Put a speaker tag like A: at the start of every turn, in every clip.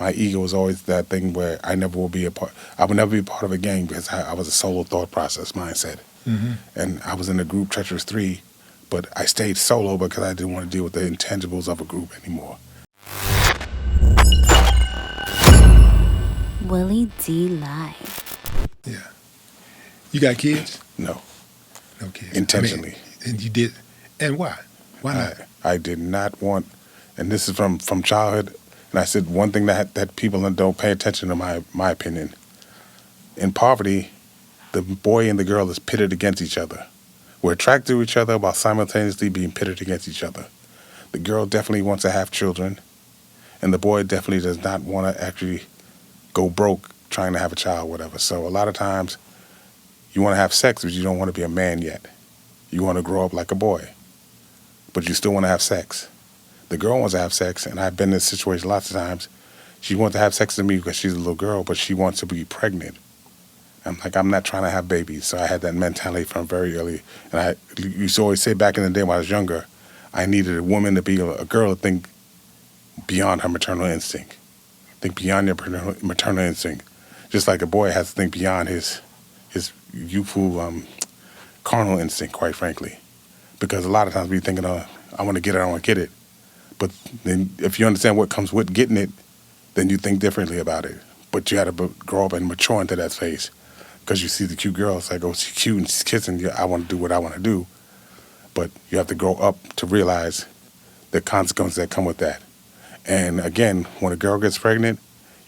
A: my ego was always that thing where I never will be a part. I would never be part of a gang because I was a solo thought process mindset, and I was in the group Treacherous 3, but I stayed solo because I didn't want to deal with the intangibles of a group anymore.
B: Willie D Live.
C: Yeah. You got kids?
A: No,
C: No kids.
A: intentionally.
C: And you did. And why? Why not?
A: I did not want, and this is from childhood. And I said one thing that people don't pay attention to my opinion. In poverty, the boy and the girl is pitted against each other. We're attracted to each other while simultaneously being pitted against each other. The girl definitely wants to have children, and the boy definitely does not want to actually go broke trying to have a child, whatever. So a lot of times, you want to have sex, but you don't want to be a man yet. You want to grow up like a boy, but you still want to have sex. The girl wants to have sex, and I've been in this situation lots of times. She wants to have sex with me because she's a little girl, but she wants to be pregnant. I'm like, I'm not trying to have babies. So I had that mentality from very early. And I used to always say back in the day when I was younger, I needed a woman to be a girl to think beyond her maternal instinct. Think beyond your maternal instinct. Just like a boy has to think beyond his youthful carnal instinct, quite frankly. Because a lot of times we thinking, I want to get it, I want to get it. But then if you understand what comes with getting it, then you think differently about it. But you had to grow up and mature into that phase. Because you see the cute girl, it's like, oh, she's cute and she's kissing you. I want to do what I want to do. But you have to grow up to realize the consequences that come with that. And again, when a girl gets pregnant,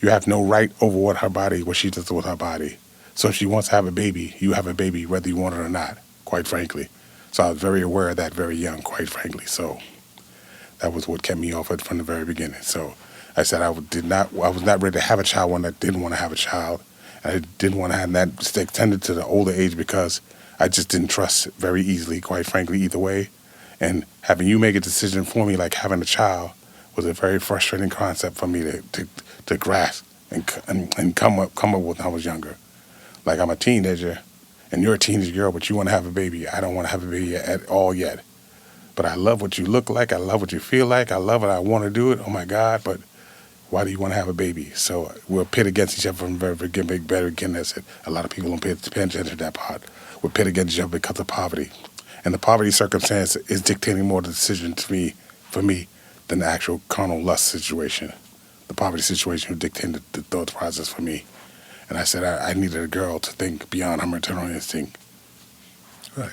A: you have no right over what she does with her body. So if she wants to have a baby, you have a baby whether you want it or not, quite frankly. So I was very aware of that very young, quite frankly. So that was what kept me off it from the very beginning. So I said I was not ready to have a child when I didn't want to have a child. I didn't want to have that extended to the older age because I just didn't trust very easily, quite frankly, either way. And having you make a decision for me, like having a child, was a very frustrating concept for me to grasp and come up with when I was younger. Like I'm a teenager, and you're a teenage girl, but you want to have a baby. I don't want to have a baby at all yet. But I love what you look like. I love what you feel like. I love it. I want to do it. Oh, my God. But why do you want to have a baby? So we're pit against each other from the very beginning. I said a lot of people don't pay attention to that part. We're pit against each other because of poverty. And the poverty circumstance is dictating more the decision for me than the actual carnal lust situation. The poverty situation was dictating the thought process for me. And I said I needed a girl to think beyond her maternal instinct.
C: Right.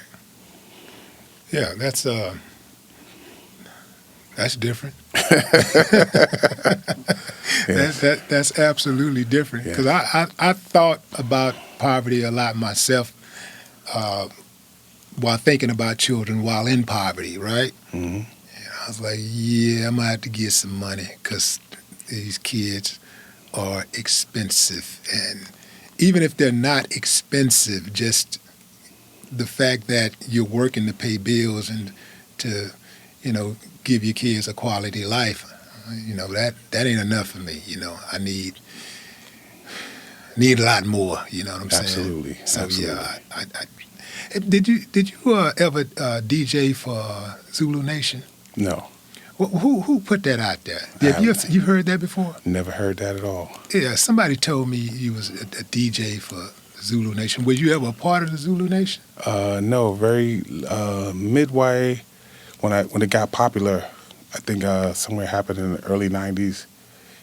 C: Yeah, that's different.
A: Yeah.
C: That's absolutely different. Because I thought about poverty a lot myself while thinking about children while in poverty, right?
A: Mm-hmm.
C: And I was like, yeah, I'm going to have to get some money because these kids are expensive. And even if they're not expensive, just the fact that you're working to pay bills and to, give your kids a quality life, that ain't enough for me. I need a lot more. You know what I'm saying?
A: Absolutely.
C: So
A: Absolutely.
C: yeah, did you ever DJ for Zulu Nation?
A: No,
C: Who put that out there? You heard that before?
A: never heard that at all.
C: Yeah, somebody told me you was a DJ for Zulu Nation. Was you ever a part of the Zulu Nation?
A: No, very midway when it got popular. I think somewhere happened in the early '90s.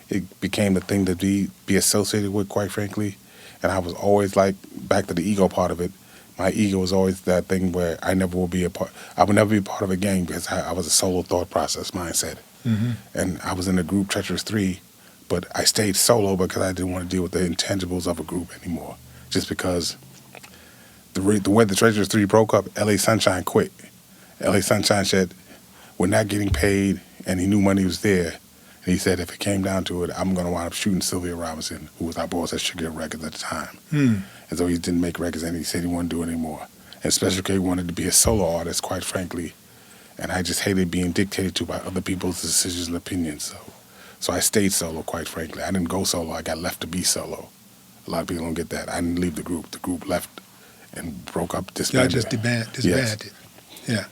A: It became the thing to be associated with, quite frankly. And I was always like, back to the ego part of it. My ego was always that thing where I would never be part of a gang because I was a solo thought process mindset.
C: Mm-hmm.
A: And I was in the group Treacherous 3, but I stayed solo because I didn't want to deal with the intangibles of a group anymore. Just because the way the Treacherous 3 broke up, LA Sunshine quit. LA Sunshine said, we're not getting paid, and he knew money was there. And he said, if it came down to it, I'm going to wind up shooting Sylvia Robinson, who was our boss at Sugar Records at the time.
C: Mm.
A: And so he didn't make records, and he said he wouldn't do it anymore. And Special K wanted to be a solo artist, quite frankly. And I just hated being dictated to by other people's decisions and opinions. So I stayed solo, quite frankly. I didn't go solo. I got left to be solo. A lot of people don't get that. I didn't leave the group. The group left and broke up, disbanded.
C: Y'all just disbanded.
A: Yes.
C: Yeah.